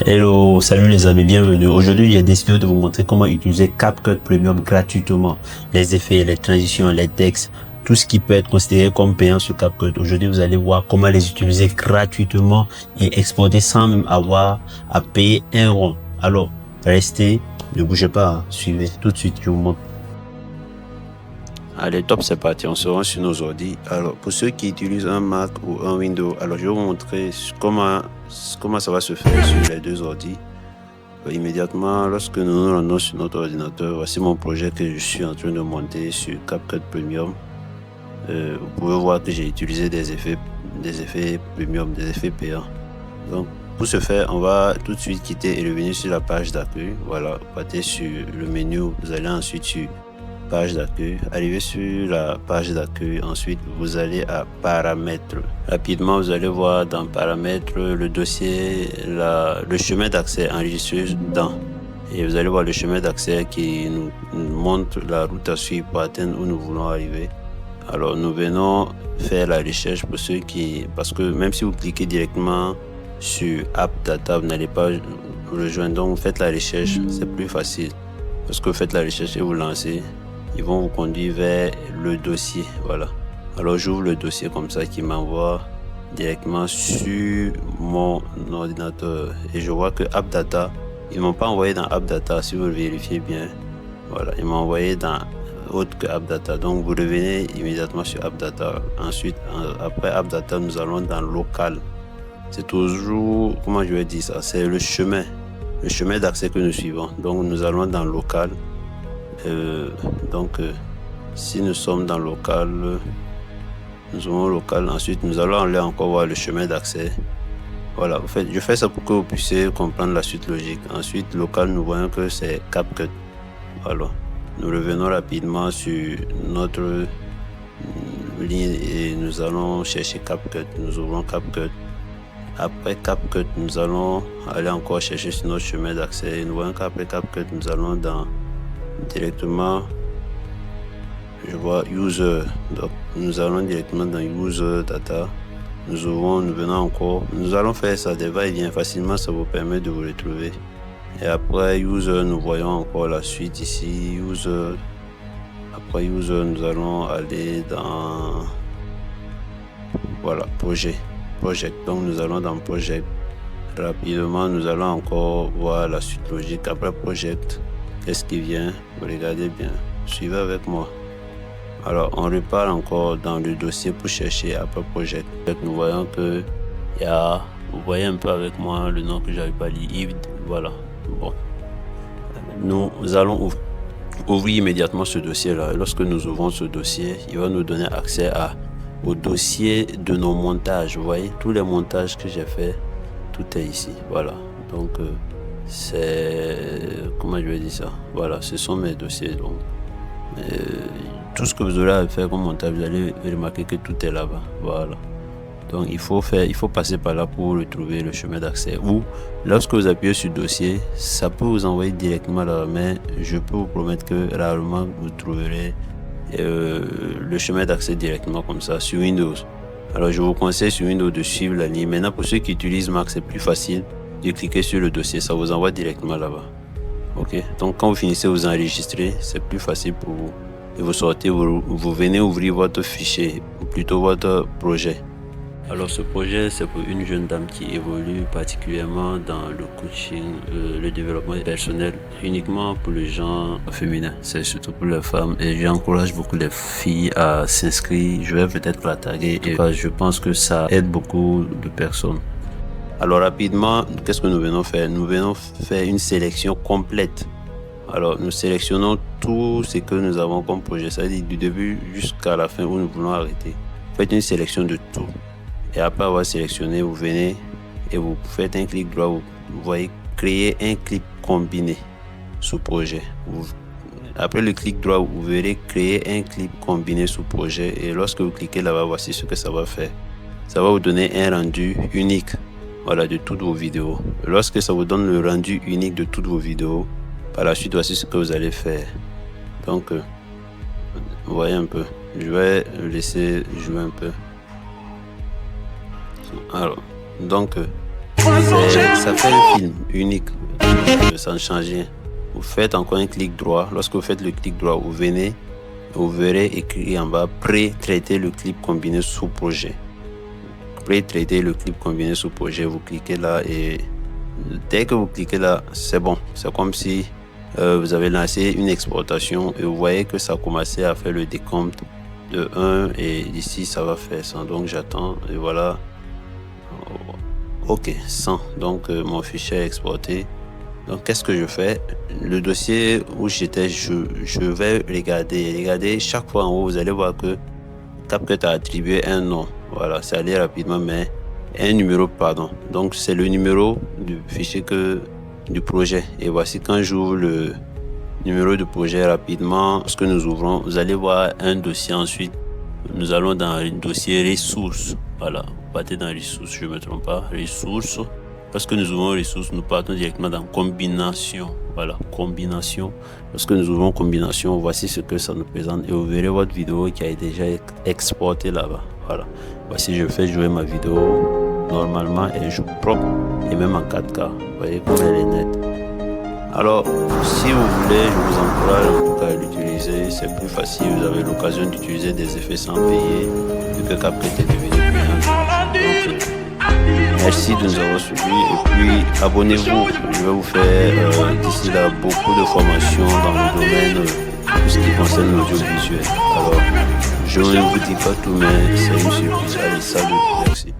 Hello, salut les amis, bienvenue. Aujourd'hui, j'ai décidé de vous montrer comment utiliser CapCut Premium gratuitement. Les effets, les transitions, les textes, tout ce qui peut être considéré comme payant sur CapCut. Aujourd'hui, vous allez voir comment les utiliser gratuitement et exporter sans même avoir à payer un rond. Alors, restez, ne bougez pas, hein. Suivez. Tout de suite, je vous montre. Allez, top, c'est parti. On se rend sur nos ordi. Alors, pour ceux qui utilisent un Mac ou un Windows, alors je vais vous montrer comment ça va se faire sur les deux ordis. Immédiatement, lorsque nous nous rendons sur notre ordinateur, voici mon projet que je suis en train de monter sur CapCut Premium. Vous pouvez voir que j'ai utilisé des effets premium, des effets payants. Donc, pour ce faire, on va tout de suite quitter et revenir sur la page d'accueil. Voilà, vous partez sur le menu, vous allez ensuite sur page d'accueil. Arrivez sur la page d'accueil, ensuite vous allez à paramètres. Rapidement, vous allez voir dans paramètres le dossier, le chemin d'accès enregistré dedans. Et vous allez voir le chemin d'accès qui nous montre la route à suivre pour atteindre où nous voulons arriver. Alors nous venons faire la recherche pour ceux qui, parce que même si vous cliquez directement sur App Data, vous n'allez pas rejoindre. Donc vous faites la recherche, c'est plus facile. Parce que vous faites la recherche et vous lancez, ils vont vous conduire vers le dossier. Voilà. Alors j'ouvre le dossier comme ça qui m'envoie directement sur mon ordinateur. Et je vois que AppData, ils m'ont pas envoyé dans AppData si vous le vérifiez bien. Voilà, ils m'ont envoyé dans autre que AppData. Donc vous revenez immédiatement sur AppData. Ensuite, après AppData, nous allons dans local. C'est toujours, comment je vais dire ça, c'est le chemin d'accès que nous suivons. Donc nous allons dans local. Si nous sommes dans local, nous avons local. Ensuite, nous allons aller encore voir le chemin d'accès. Voilà, en fait, je fais ça pour que vous puissiez comprendre la suite logique. Ensuite, local, nous voyons que c'est CapCut. Voilà, nous revenons rapidement sur notre ligne et nous allons chercher CapCut. Nous ouvrons CapCut. Après CapCut, nous allons aller encore chercher sur notre chemin d'accès. Nous voyons qu'après CapCut, nous allons directement, je vois user. Donc nous allons directement dans user data. Nous venons encore. Nous allons faire ça des va-et-vient facilement, ça vous permet de vous retrouver. Et après user, nous voyons encore la suite ici. User. Après user, nous allons aller dans, voilà, project. Donc nous allons dans project. Rapidement, nous allons encore voir la suite logique. Après project, qu'est-ce qui vient? Regardez bien, suivez avec moi. Alors on repart encore dans le dossier pour chercher après project. Nous voyons que vous voyez un peu avec moi le nom que j'avais pas dit. Voilà. Bon, nous allons ouvrir immédiatement ce dossier là. Et lorsque nous ouvrons ce dossier, il va nous donner accès au dossier de nos montages. Vous voyez, tous les montages que j'ai fait, tout est ici. Voilà. Donc c'est, comment je vais dire ça, voilà, ce sont mes dossiers. Donc tout ce que vous aurez à faire comme montage, vous allez remarquer que tout est là-bas. Voilà. Donc il faut passer par là pour retrouver le chemin d'accès. Ou lorsque vous appuyez sur dossier, ça peut vous envoyer directement là, mais je peux vous promettre que rarement vous trouverez le chemin d'accès directement comme ça sur Windows. Alors je vous conseille sur Windows de suivre la ligne. Maintenant, pour ceux qui utilisent Mac, c'est plus facile de cliquer sur le dossier, ça vous envoie directement là-bas. Ok, donc quand vous finissez, vous enregistrez, c'est plus facile pour vous. Et vous sortez, vous venez ouvrir votre fichier, ou plutôt votre projet. Alors ce projet, c'est pour une jeune dame qui évolue particulièrement dans le coaching, le développement personnel, uniquement pour les gens féminins. C'est surtout pour les femmes et j'encourage beaucoup les filles à s'inscrire. Je vais peut-être la taguer et je pense que ça aide beaucoup de personnes. Alors rapidement, qu'est-ce que nous venons faire? Nous venons faire une sélection complète. Alors nous sélectionnons tout ce que nous avons comme projet, c'est-à-dire du début jusqu'à la fin où nous voulons arrêter. Faites une sélection de tout. Et après avoir sélectionné, vous venez et vous faites un clic droit, vous voyez créer un clip combiné sous projet. Après le clic droit, vous verrez créer un clip combiné sous projet et lorsque vous cliquez là-bas, voici ce que ça va faire. Ça va vous donner un rendu unique, voilà, de toutes vos vidéos. Lorsque ça vous donne le rendu unique de toutes vos vidéos, par la suite, voici ce que vous allez faire. Donc, vous voyez un peu. Je vais laisser jouer un peu. Alors, donc, Ça fait un film unique. Ça ne change rien. Vous faites encore un clic droit. Lorsque vous faites le clic droit, vous venez, vous verrez écrit en bas pré-traiter le clip combiné sous projet. Pré-traiter le clip combiné sous projet. Vous cliquez là et dès que vous cliquez là, c'est bon. C'est comme si vous avez lancé une exportation et vous voyez que ça a commencé à faire le décompte de 1 et d'ici ça va faire 100. Donc j'attends et voilà. Ok, 100. Donc mon fichier est exporté. Donc qu'est-ce que je fais? Le dossier où j'étais, je vais regarder chaque fois en haut, vous allez voir que CapCut a attribué un nom. Voilà, c'est allé rapidement, mais un numéro, pardon. Donc c'est le numéro du fichier du projet. Et voici quand j'ouvre le numéro du projet rapidement, ce que nous ouvrons, vous allez voir un dossier ensuite. Nous allons dans le dossier ressources. Voilà, vous partez dans ressources, je ne me trompe pas, ressources. Lorsque nous ouvrons ressources, nous partons directement dans combination. Voilà, combination. Lorsque nous ouvrons combination, voici ce que ça nous présente et vous verrez votre vidéo qui a déjà exportée là-bas. Voilà, voici, je fais jouer ma vidéo normalement et je propre et même en 4K. Vous voyez comme elle est nette. Alors, si vous voulez, je vous encourage en tout cas à l'utiliser. C'est plus facile, vous avez l'occasion d'utiliser des effets sans payer, vu que CapCut est devenu payant. Merci de nous avoir suivis et puis abonnez-vous. Je vais vous faire d'ici là beaucoup de formations dans le domaine de ce qui concerne l'audiovisuel. Alors, je ne vous dis pas tout, mais c'est une surprise. Allez, salut, merci.